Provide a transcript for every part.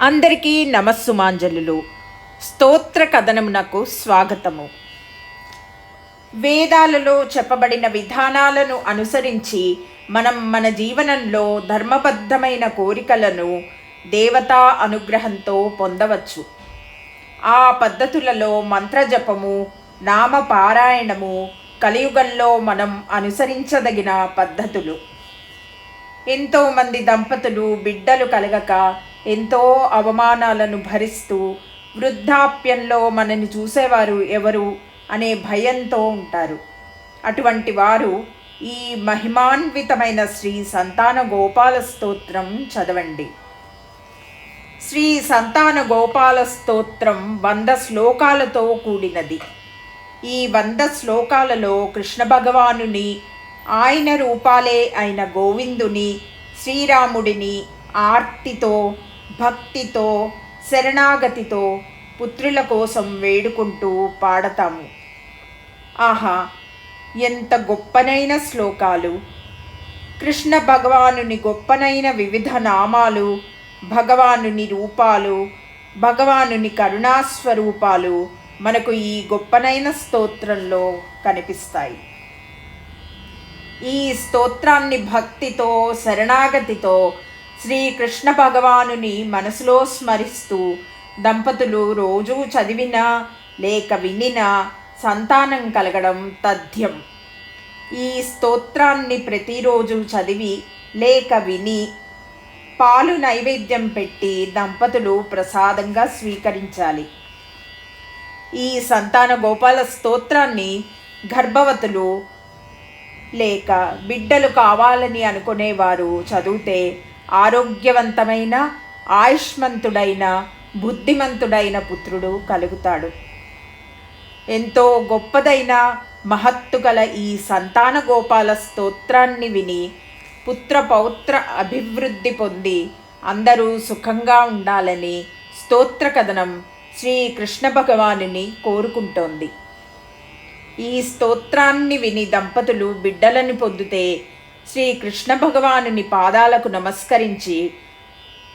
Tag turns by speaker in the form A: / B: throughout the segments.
A: అందరికీ నమస్సుమాంజలులు. స్తోత్ర కథనమునకు స్వాగతము. వేదాలలో చెప్పబడిన విధానాలను అనుసరించి మనం మన జీవనంలో ధర్మబద్ధమైన కోరికలను దేవతా అనుగ్రహంతో పొందవచ్చు. ఆ పద్ధతులలో మంత్రజపము, నామపారాయణము కలియుగంలో మనం అనుసరించదగిన పద్ధతులు. ఎంతోమంది దంపతులు బిడ్డలు కలగక ఎంతో అవమానాలను భరిస్తూ వృద్ధాప్యంలో మనని చూసేవారు ఎవరు అనే భయంతో ఉంటారు. అటువంటి వారు ఈ మహిమాన్వితమైన శ్రీ సంతాన గోపాల స్తోత్రం చదవండి. శ్రీ సంతాన గోపాల స్తోత్రం 100 శ్లోకాలతో కూడినది. ఈ 100 శ్లోకాలలో కృష్ణ భగవానుని, ఆయన రూపాలే అయిన గోవిందుని, శ్రీరాముడిని ఆర్తితో, భక్తితో, శరణాగతితో పుత్రుల కోసం వేడుకుంటూ పాడతాము. ఆహా, ఎంత గొప్పనైన శ్లోకాలు! కృష్ణ భగవానుని గొప్పనైన వివిధ నామాలు, భగవానుని రూపాలు, భగవానుని కరుణాస్వరూపాలు మనకు ఈ గొప్పనైన స్తోత్రంలో కనిపిస్తాయి. ఈ స్తోత్రాన్ని భక్తితో, శరణాగతితో శ్రీకృష్ణ భగవానుని మనసులో స్మరిస్తూ దంపతులు రోజూ చదివినా లేక వినినా సంతానం కలగడం తథ్యం. ఈ స్తోత్రాన్ని ప్రతిరోజు చదివి లేక విని పాలు నైవేద్యం పెట్టి దంపతులు ప్రసాదంగా స్వీకరించాలి. ఈ సంతాన గోపాల స్తోత్రాన్ని గర్భవతులు లేక బిడ్డలు కావాలని అనుకునేవారు చదివితే ఆరోగ్యవంతమైన, ఆయుష్మంతుడైన, బుద్ధిమంతుడైన పుత్రుడు కలుగుతాడు. ఎంతో గొప్పదైన మహత్తు గల ఈ సంతాన గోపాల స్తోత్రాన్ని విని పుత్ర పౌత్ర అభివృద్ధి పొంది అందరూ సుఖంగా ఉండాలని స్తోత్ర కథనం శ్రీకృష్ణ భగవానుని కోరుకుంటోంది. ఈ స్తోత్రాన్ని విని దంపతులు బిడ్డలను పొందితే శ్రీకృష్ణ భగవానుని పాదాలకు నమస్కరించి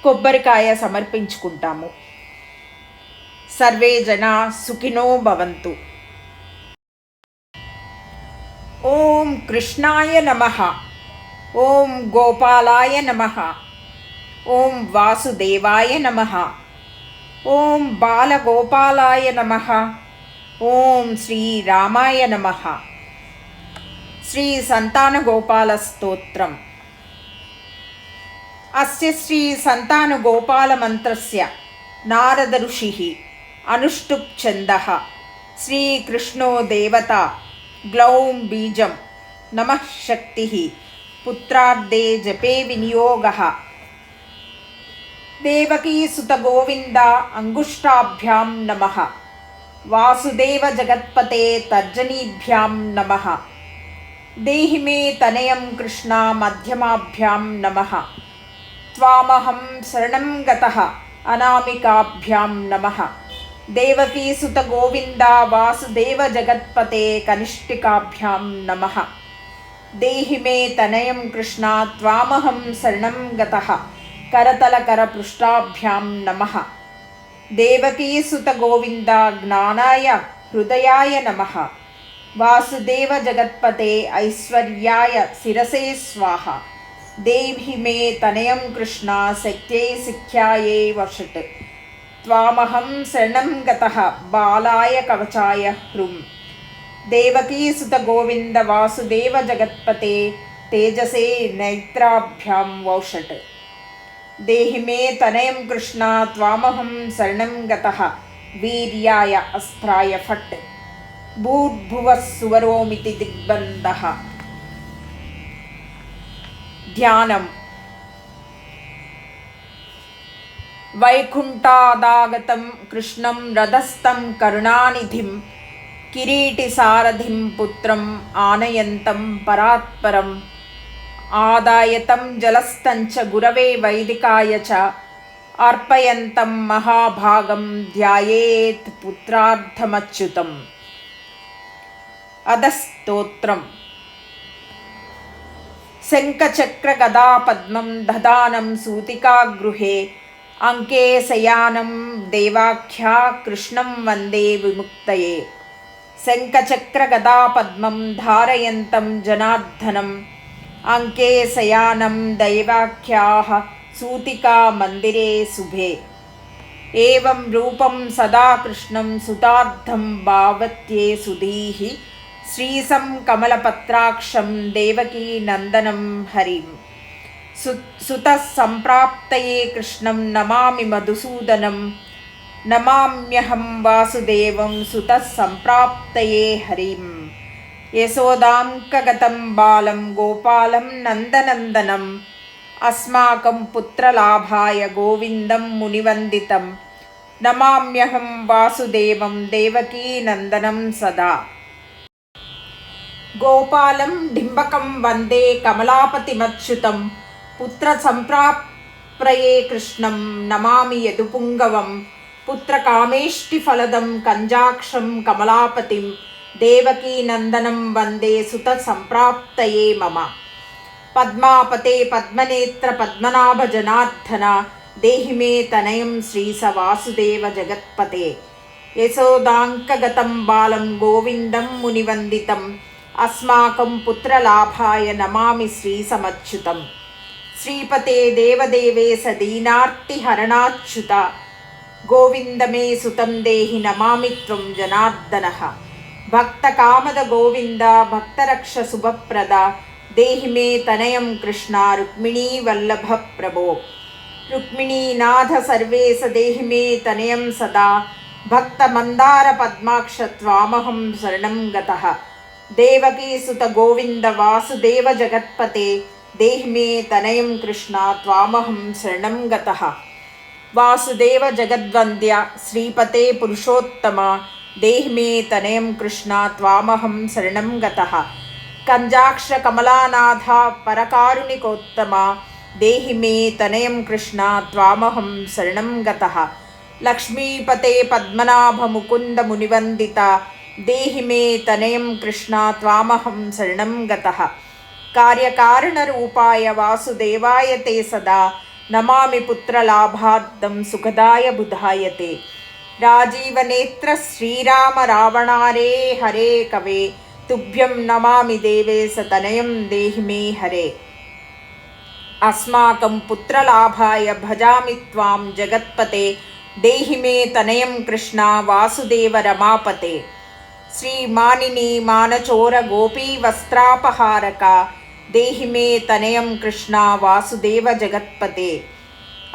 A: కొబ్బరికాయ సమర్పించుకుంటాము. సర్వే జనా సుఖినో భవంతు. ఓం కృష్ణాయ నమః. ఓం గోపాలాయ నమః. ఓం వాసుదేవాయ నమః. ఓం బాలగోపాలాయ నమః. ఓం శ్రీరామాయ నమః. శ్రీ సంతాన గోపాల స్తోత్రం. అస్య శ్రీ సంతాన గోపాల మంత్రస్య నారద ఋషిః అనుష్టుప్ ఛందః శ్రీకృష్ణో దేవత గ్లౌం బీజం నమః శక్తిః పుత్రార్థే జపే వినియోగః. దేవకీ సుత గోవింద అంగుష్టాభ్యాం నమః. వాసుదేవ జగత్పతే తర్జనీభ్యాం నమః. దేహి మే తనయం కృష్ణ మధ్యమాభ్యాం నమః. త్వామహం శరణం గతః అనామికాభ్యాం నమః. దేవకీ సుత గోవింద వాసుదేవ జగత్పతే కనిష్ఠికాభ్యాం నమః. దేహి మే తనయం కృష్ణ త్వామహం శరణం గతః కరతలకర పృష్ఠాభ్యాం నమః. దేవకీ సుత గోవింద జ్ఞానాయ హృదయాయ నమః. వాసుదేవ జగత్పతే ఐశ్వర్యాయ శిరసే స్వాహ. దేహి మే తనయం కృష్ణ శక్త్యై సిఖ్యాయే వషట్. త్వామహం శరణం గతః బాలాయ కవచాయ హృం. దేవకీ సుత గోవింద వాసుదేవ జగత్పతే తేజసే నేత్రాభ్యాం వౌషట్. దేహి మే తనయం కృష్ణ త్వామహం శరణం గతః వీర్యాయ అస్త్రాయ ఫట్. భూర్భువః సువరోమితి దిగ్బంధః. ధ్యానం. వైకుంఠాదాగతం కృష్ణం రథస్థం కరుణానిధిం కిరీటిసారథిం పుత్రం ఆనయంతం పరాత్పరం. ఆదాయతం జలస్థంచ గురవే వైదికాయ చ అర్పయంతం మహాభాగం ధ్యాయేత్ పుత్రార్థమచ్యుతం. అధస్తోత్రం. శంఖచక్ర గదా పద్మం దధానం సూతికా గృహే अंके शयानं देवाख्या कृष्णं वन्दे विमुक्तये शङ्खचक्रगदापद्मं धारयन्तं जनार्दनम् अंके शयानं दैवाख्याः सूतिका मन्दिरे शुभे एवं रूपं सदा कृष्णं सुतार्थं भावत्ये सुधीः श्रीसं कमलपत्राक्षं देवकी नन्दनं हरिं सुतः सम्प्राप्तये कृष्णं नमामि मधुसूदनं नमाम्यहं वासुदेवं सुतः सम्प्राप्तये हरिं यशोदाङ्कगतं बालं गोपालं नन्दनन्दनम् अस्माकं पुत्रलाभाय गोविन्दं मुनिवन्दितं नमाम्यहं वासुदेवं देवकीनन्दनं सदा गोपालं डिम्बकं वन्दे कमलापतिमच्युतं पुत्रसम्प्राप्तये कृष्णं नमामि यदुपुङ्गवं पुत्रकामेष्टिफलदं कञ्जाक्षं कमलापतिं देवकीनन्दनं वन्दे सुतसम्प्राप्तये मम पद्मापते पद्मनेत्र पद्मनाभ जनार्दन देहि मे तनयं श्रीसवासुदेव जगत्पते यशोदाङ्कगतं बालं गोविन्दं मुनिवन्दितम् अस्माकं पुत्रलाभाय नमामि श्रीसमच्युतं श्रीपते देवदेवेश दीनार्तिहरणाच्युत गोविन्द मे सुतं देहि नमामि त्वं जनार्दनः भक्तकामद गोविन्द भक्तरक्ष शुभप्रदा देहि मे तनयं कृष्णा रुक्मिणी वल्लभ प्रभो रुक्मिणीनाथ सर्वेश देहि मे तनयं सदा भक्तमन्दार पद्माक्ष त्वामहं शरणं गतः देवकी सुत गोविन्द वासुदेव जगत्पते देहि मे तनयं कृष्णा त्वामहं शरणं गतः वासुदेव जगद्वन्द्य श्रीपते पुरुषोत्तम देहि मे तनयं कृष्णा त्वामहं शरणं गतः कंजाक्ष कमलानाथ परकारुणिकोत्तम देहि मे तनयं कृष्णा त्वामहं शरणं गतः लक्ष्मीपते पद्मनाभ मुकुन्द मुनिवन्दिता देहि मे तनयं कृष्णा त्वामहं शरणं गतः कार्यकारणरूपाय वासुदेवाय ते सदा नमामि पुत्रलाभार्थं सुखदाय बुधाय ते राजीवनेत्र श्रीराम रावणारे हरे कवे तुभ्यं नमामि देवेश तनयं देहि मे हरे अस्माकं पुत्रलाभाय भजामि त्वां जगत्पते देहि मे तनयं कृष्णा वासुदेव रमापते श्रीमानिनी मानचोर गोपी वस्त्रापहारका देहि मे तनयं कृष्णा वासुदेव जगत्पते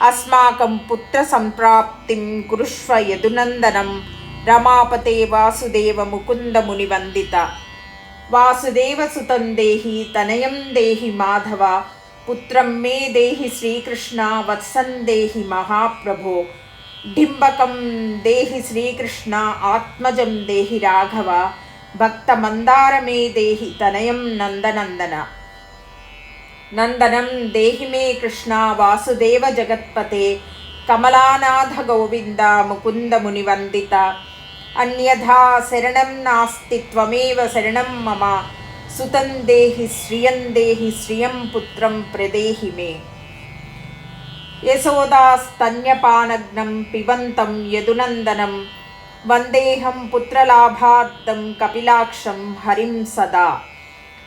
A: अस्माकं पुत्रसम्प्राप्तिं कुरुष्व यदुनन्दनं रमापते वासुदेव मुकुन्द मुनिवन्दिता वासुदेव सुतं देहि तनयं देहि माधव पुत्रं मे देहि श्रीकृष्णा वत्सं देहि महाप्रभो डिम्बकं देहि श्रीकृष्णा आत्मजं देहि राघव भक्तमन्दार मे देहि तनयं नन्दनन्दन नन्दनं देहि मे कृष्णा वासुदेव जगत्पते कमलानाथ गोविन्द मुकुन्द मुनिवन्दिता अन्यथा शरणं नास्ति त्वमेव शरणं मम सुतं देहि श्रियं पुत्रं प्रदेहि मे यशोदास्तन्यपानग्नं पिबन्तं यदुनन्दनं वन्देऽहं पुत्रलाभार्थं कपिलाक्षं हरिं सदा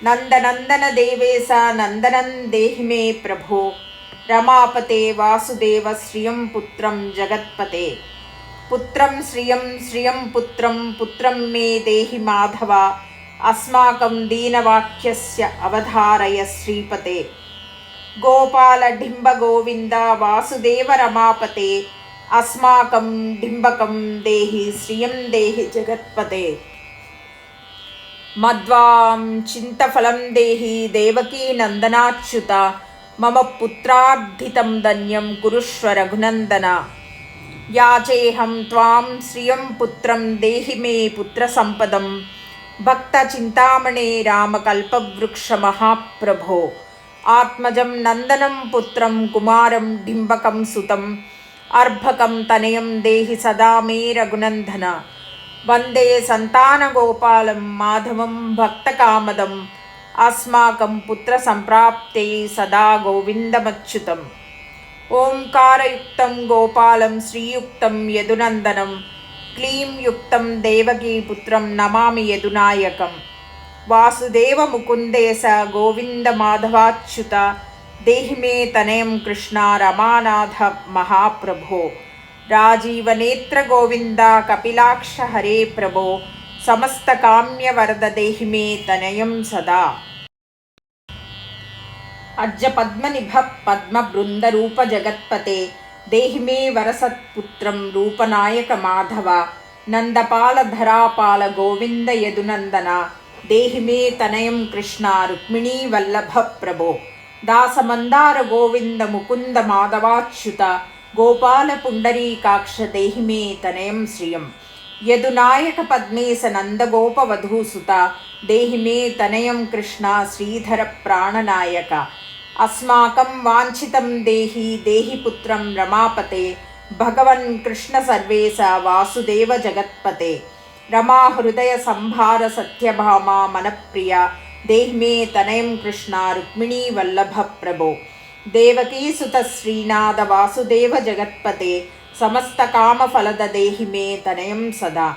A: नन्दनन्दन देवेश नन्दनं देहि मे प्रभो रमापते वासुदेव श्रियं पुत्रं जगत्पते पुत्रं श्रियं पुत्रं मे देहि माधव अस्माकं दीनवाक्यस्य अवधारय श्रीपते गोपाल डिम्ब गोविन्द वासुदेव रमापते अस्माकं डिम्बकं देहि श्रियं देहि जगत्पते मध्वां चिन्तफलं देहि देवकी नन्दनाच्युत मम पुत्रार्थितं धन्यं कुरुष्व रघुनन्दन याचेऽहं त्वां श्रियं पुत्रं देहि मे पुत्रसम्पदं भक्तचिन्तामणे रामकल्पवृक्षमहाप्रभो आत्मजं नन्दनं पुत्रं कुमारं डिम्बकं सुतम् अर्भकं तनयं देहि सदा मे रघुनन्दन वन्दे सन्तानगोपालं माधवं भक्तकामदम् अस्माकं पुत्रसम्प्राप्त्यै सदा गोविन्दमच्युतम् ఓంకారయుక్తం గోపాలం శ్రీయుక్తం యదునందనం క్లీం యుక్తం దేవకీపుత్రం నమామి యదునాయకం. వాసుదేవ ముకుందేశ గోవింద మాధవాచ్యుత దేహి మే తనయం కృష్ణ రమానాథ మహాప్రభో. రాజీవనేత్ర గోవింద కపిలాక్ష హరే ప్రభో. సమస్త కామ్య వరద దేహి మే తనయం సదా. అజ్జ పద్మనిభ పద్మ బృంద రూప జగత్పతే దేహి మే వరసత్పుత్రం రూపనాయక మాధవ. నందపాల ధరాపాల గోవింద యదునందన దేహి మే తనయం కృష్ణ రుక్మిణీ వల్లభ ప్రభో. దాసమందార గోవింద ముకుంద మాధవాచ్యుత గోపాల పుండరీకాక్ష దేహి మే తనయం శ్రియం. యదునాయక పద్మేశ నందగోపవధూసుత దేహి మే తనయం కృష్ణ శ్రీధర ప్రాణనాయక. అస్మాకం వాంఛితం దేహి దేహి పుత్రం రమాపతే భగవన్ కృష్ణ సర్వేశ వాసుదేవ జగత్పతే. రమా హృదయ సంభార సత్యభామ మనప్రియ దేహి మే తనయం కృష్ణ రుక్మిణీ వల్లభ ప్రభో. దేవకీ సుత శ్రీనాథ వాసుదేవ జగత్పతే సమస్త కామఫలద దేహి మే తనయం సదా.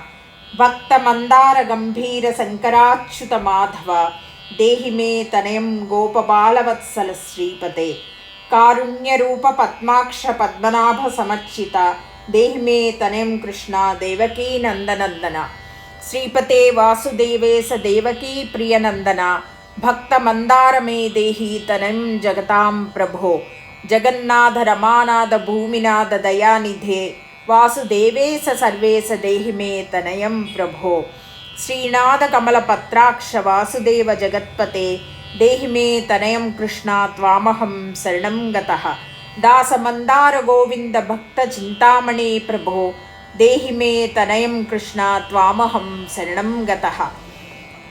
A: భక్త మందార గంభీర శంకరాచ్యుత మాధవ దేహి మే తనయం గోపబాలవత్సల శ్రీపతే. కారుణ్యరూప పద్మాక్ష పద్మనాభ సమర్చిత దేహి మే తనయం కృష్ణ దేవకీ నందనందన. శ్రీపతే వాసుదేవేశ దేవకీ ప్రియనందన భక్త మందార మే దేహి తనయం జగతాం ప్రభో. జగన్నాథ రమానాథ భూమినాథ దయానిధే వాసుదేవేశ సర్వేశ దేహి మే తనయం ప్రభో. శ్రీనాథ కమల పత్రాక్ష వాసుదేవ జగత్పతే దేహి మే తనయం కృష్ణ త్వామహం శరణం గతః. దాసమందార గోవింద భక్త చింతామణి ప్రభో దేహి మే తనయం కృష్ణ త్వామహం శరణం గతః.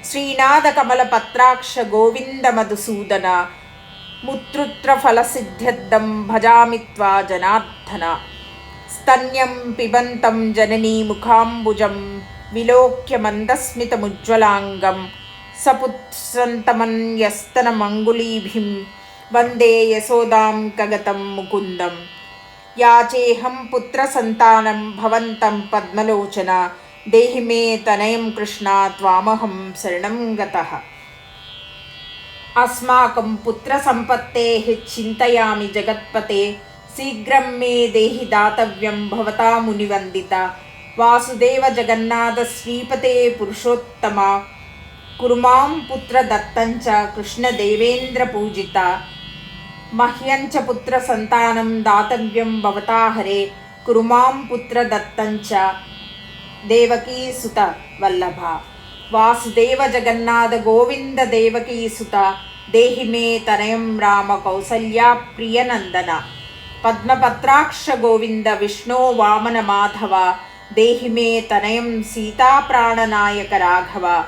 A: శ్రీనాథ కమల పత్రాక్ష గోవింద మధుసూదన ముత్రుత్ర ఫలసిద్ధ్యర్థం భజామి త్వా జనార్దన. స్తన్యం పిబంతం జననీ ముఖాంబుజం విలోక్య మందస్మితముజ్వలాంగం సపుత్సంతమన్యస్తనమంగుళీభిం వందే యశోదాం కగతం ముకుందం. యాచేహం పుత్రసంతానం భవంతం పద్మలోచన దేహి మే తనయం కృష్ణ త్వామహం శరణం గతః. అస్మాకం పుత్రసంపత్తేః చింతయామి జగత్పతే శీఘ్రం మే దేహి దాతవ్యం భవతా మునివందిత. వాసుదేవ జగన్నాథ శ్రీపతే పురుషోత్తమ కురుమాం పుత్రదత్తంచ కృష్ణదేవేంద్ర పూజిత. మహ్యంచ పుత్ర సంతానం దాతవ్యం భవతా హరే కురుమాం పుత్రదత్తంచ దేవకీ సుత వల్లభ. వాసుదేవ జగన్నాథ గోవింద దేవకీ సుత దేహి మే తనయం రామ కౌసల్యా ప్రియనందన. పద్మపత్రాక్ష గోవింద విష్ణో వామన మాధవ దేహి మే తనయం సీతాప్రాణనాయక రాఘవ.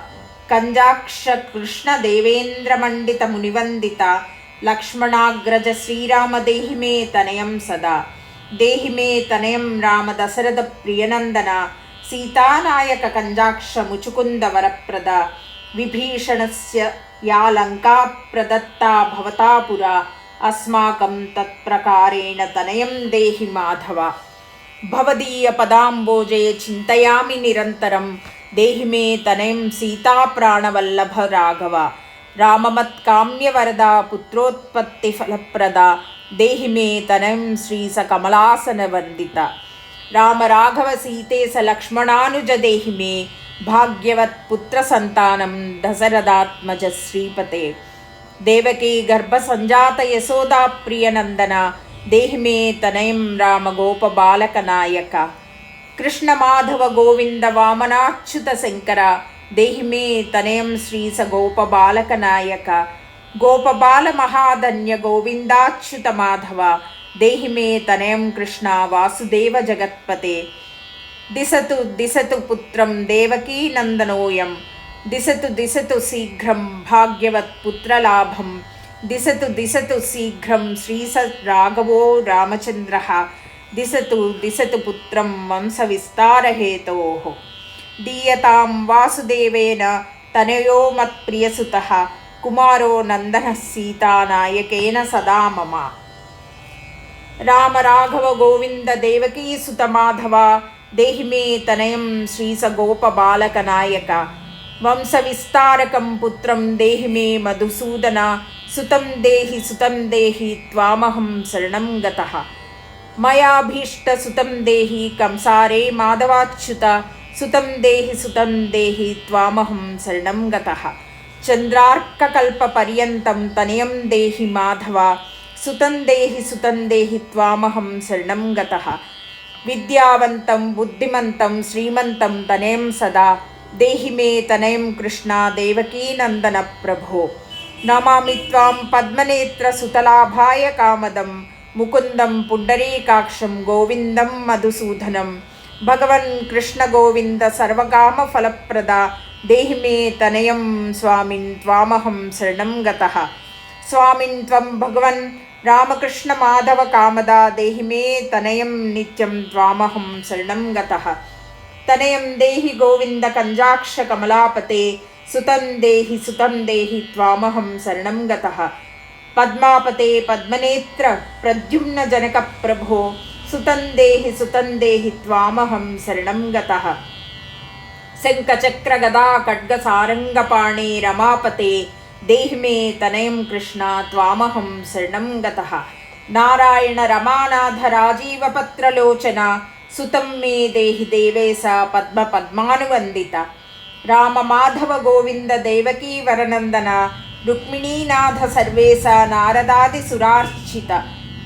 A: కంజాక్ష కృష్ణ దేవేంద్ర మండిత మునివందిత లక్ష్మణాగ్రజ శ్రీరామ దేహి మే తనయం సదా. దేహి మే తనయం రామ దశరథ ప్రియనందన సీతానాయక కంజాక్ష ముచుకుంద వరప్రద. విభీషణస్య యా లంకా ప్రదత్తా భవతా పురా అస్మాకం తత్ప్రకారేణ తనయం దేహి మాధవ. భవదీయ పదాంబోజే చింతయామి నిరంతరం దేహి మే తనయం సీతాప్రాణవల్లభ రాఘవ. రామమత్కామ్యవరద పుత్రోత్పత్తి ఫలప్రద దేహి మే తనయం శ్రీసకమలాసన వందిత. రామ రాఘవ సీతేశ లక్ష్మణానుజ దేహి మే భాగ్యవత్ పుత్ర సంతానం దశరథాత్మజ శ్రీపతే. దేవకీ గర్భ సంజాత యశోదా ప్రియనందన దేహి మే తనయం రామ గోప బాలక నాయక. కృష్ణ మాధవ గోవింద వామనాచ్యుత శంకర దేహి మే తనయం శ్రీస గోప బాలక నాయక. గోపబాల మహాధన్య గోవిందాచ్యుత మాధవ దేహి మే తనయం కృష్ణ వాసుదేవ జగత్పతే. దిశతు దిశతు పుత్రం దేవకీ నందనోయం దిశతు దిశతు శీఘ్రం భాగ్యవత్ పుత్రలాభం. దిశతు దిశతు శీఘ్రం శ్రీస రాఘవో రామచంద్ర. దిశతు దిశతు పుత్రం వంశ విస్తారహేతోః. దీయతాం వాసుదేవేన తనయో మత్ప్రియసుతః కుమారో నందనః సీతానాయకేన సదా మమ. రామ రాఘవ గోవింద దేవకీ సుత మాధవ దేహి మే తనయం శ్రీసగోపబాలక నాయక వంశ విస్తారకం పుత్రం దేహి మే మధుసూదన సుతం దేహి త్వామహం శరణం గతః మయాభీష్ట సుతం దేహి కంసారే మాధవాచ్యుత సుతం దేహి త్వామహం శరణం గతః చంద్రార్కకల్పపర్యంతం తనయం దేహి మాధవ సుతం దేహి త్వామహం శరణం గతః విద్యావంతం బుద్ధిమంతం శ్రీమంతం తనయం సదా దేహి మే తనయం కృష్ణ దేవకీనందన ప్రభో నమామి త్వాం పద్మనేత్ర సుతలాభాయ కామదం ముకుందం పుండరీకాక్షం గోవిందం మధుసూదనం భగవన్ కృష్ణ గోవింద సర్వకామ ఫలప్రద దేహి మే తనయం స్వామిన్ త్వామహం శరణం గతః స్వామిన్ త్వం భగవన్ రామకృష్ణ మాధవ కామదా దేహి మే తనయం నిత్యం త్వామహం శరణం గతః తనయం దేహి గోవింద కంజాక్ష కమలాపతే సుతం దేహి త్వామహం శరణం గతః పద్మాపతే పద్మనేత్ర ప్రద్యుమ్న జనక ప్రభో సుతం దేహి త్వామహం శరణం గతః శంఖచక్ర గదా ఖడ్గ సారంగపాణి రమాపతే దేహి మే తనయం కృష్ణ త్వామహం శరణం గతః నారాయణ రమానాథ రాజీవపత్రలోచన సుతం మే దేహి దేవేశ పద్మ పద్మానువందిత రామ మాధవ గోవింద దేవకీ వరనందన రుక్మిణీనాథ సర్వేశ నారదాది సురార్చిత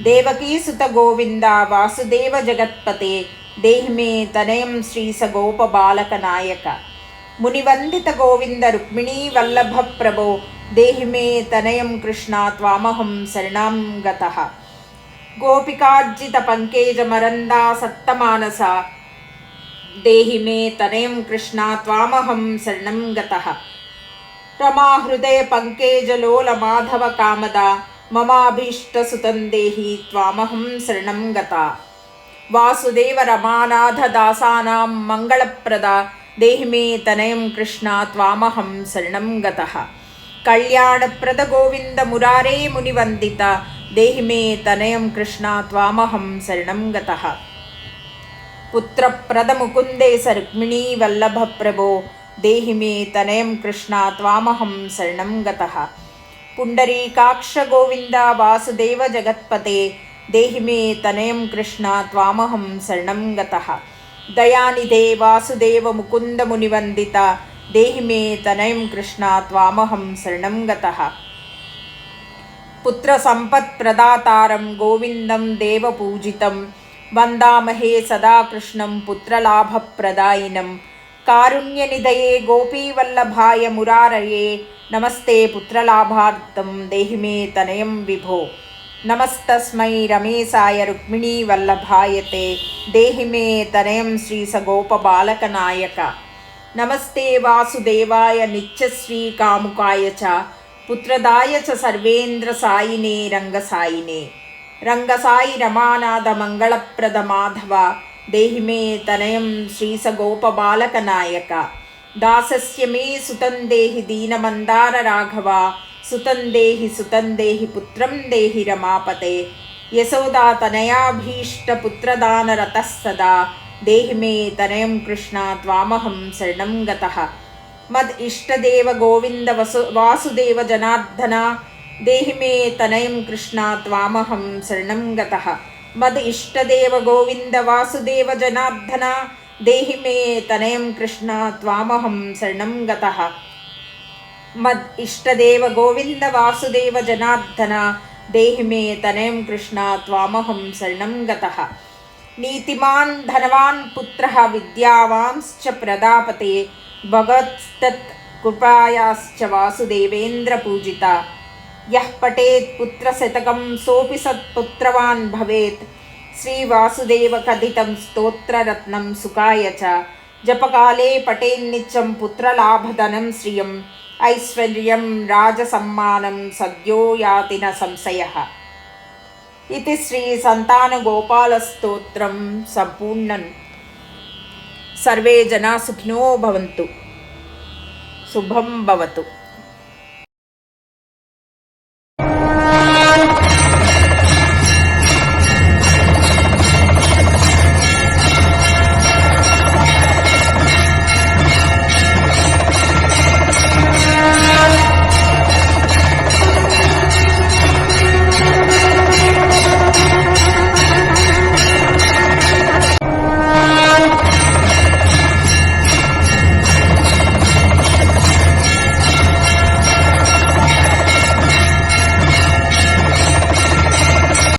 A: దేవకీ సుత గోవింద వాసుదేవ జగత్పతే దేహి మే తనయం శ్రీసగోపబాలక నాయక మునివందిత గోవింద రుక్మిణీ వల్లభ ప్రభో దేహి మే తనయం కృష్ణ త్వామహం శరణం గతః గోపికార్జిత పంకేజమరందా సత్తమానస దేహి మే తనయం కృష్ణ త్వామహం శరణం గతః రమాహృదయ పంకేజలోల మాధవ కామద మమాభీష్ట సుతం దేహి త్వామహం శరణం గతా వాసుదేవ రమానాథ దాసానాం మంగళప్రద దేహి మే తనయం కృష్ణ త్వామహం శరణం గతః కళ్యాణప్రద గోవింద మురారే మునివందిత దేహి మే తనయం కృష్ణ త్వామహం శరణం గతః పుత్రప్రద ముకుందేశ రుక్మిణీ వల్లభ ప్రభో దేహి మే తనయం కృష్ణ త్వామహం శరణం గతః పుండరీకాక్ష గోవింద వాసుదేవ జగత్పతే దేహి మే తనయం కృష్ణ త్వామహం శరణం గతః దయానిధే వాసుదేవ ముకుంద మునివందిత దేహి మే తనయం కృష్ణ త్వామహం శరణం గతః పుత్ర సంపత్ప్రదాతారం గోవిందం దేవపూజితం వందామహే సదా కృష్ణం పుత్రలాభప్రదాయినం కారుణ్యనిధయే గోపీవల్లభాయ మురారయే నమస్తే పుత్రలాభార్థం దేహి మే తనయం విభో నమస్తస్మై రమేశాయ రుక్మిణీ వల్లభాయతే దేహి మే తనయం శ్రీసగోపబాలక నాయక నమస్తే వాసుదేవాయ నిత్యశ్రీ కాముకాయ చ పుత్రదాయ చ సర్వేంద్ర సాయినే రంగసాయినే రంగసాయి రమానాథ మంగళప్రద మాధవ దేహి మే తనయం శ్రీసగోపబాలక నాయక దాసస్య మే సుతం దేహి దీనమందార రాఘవ సుతం దేహి పుత్రం దేహి రమాపతే యశోదా తనయాభీష్ట పుత్రదానరతః సదా దేహి మే తనయం కృష్ణ త్వామహం శరణం గతః మద్ ఇష్టదేవ గోవింద వాసుదేవ జనార్దన దేహి మే తనయం కృష్ణ త్వామహం శరణం గతః మద్ ఇష్టదేవ గోవింద వాసుదేవ జనార్దన దేహి మే తనయం కృష్ణ త్వామహం శరణం గతః మద్ ఇష్టదేవ గోవింద వాసుదేవ జనార్దన దేహి మే తనయం కృష్ణ త్వామహం శరణం గతః నీతిమాన్ ధనవాన్ పుత్రః విద్యావాంశ్చ ప్రదాపతే భగవత్స్తత్ కృపాయాశ్చ వాసుదేవేంద్ర పూజిత యః పఠేత్ పుత్రశతకం సోపి సత్పుత్రవాన్ భవేత్ శ్రీవాసుదేవ కథితం స్తోత్రరత్నం సుఖాయ చ జపకాలే పఠేన్నిత్యం పుత్రలాభధనం శ్రియం ఐశ్వర్యం రాజసమ్మానం సద్యో యాతి న సంశయః ఇది శ్రీ సంతానగోపాల స్తోత్రం సంపూర్ణం. సర్వే జనా సుఖినో భవంతు. శుభం భవతు.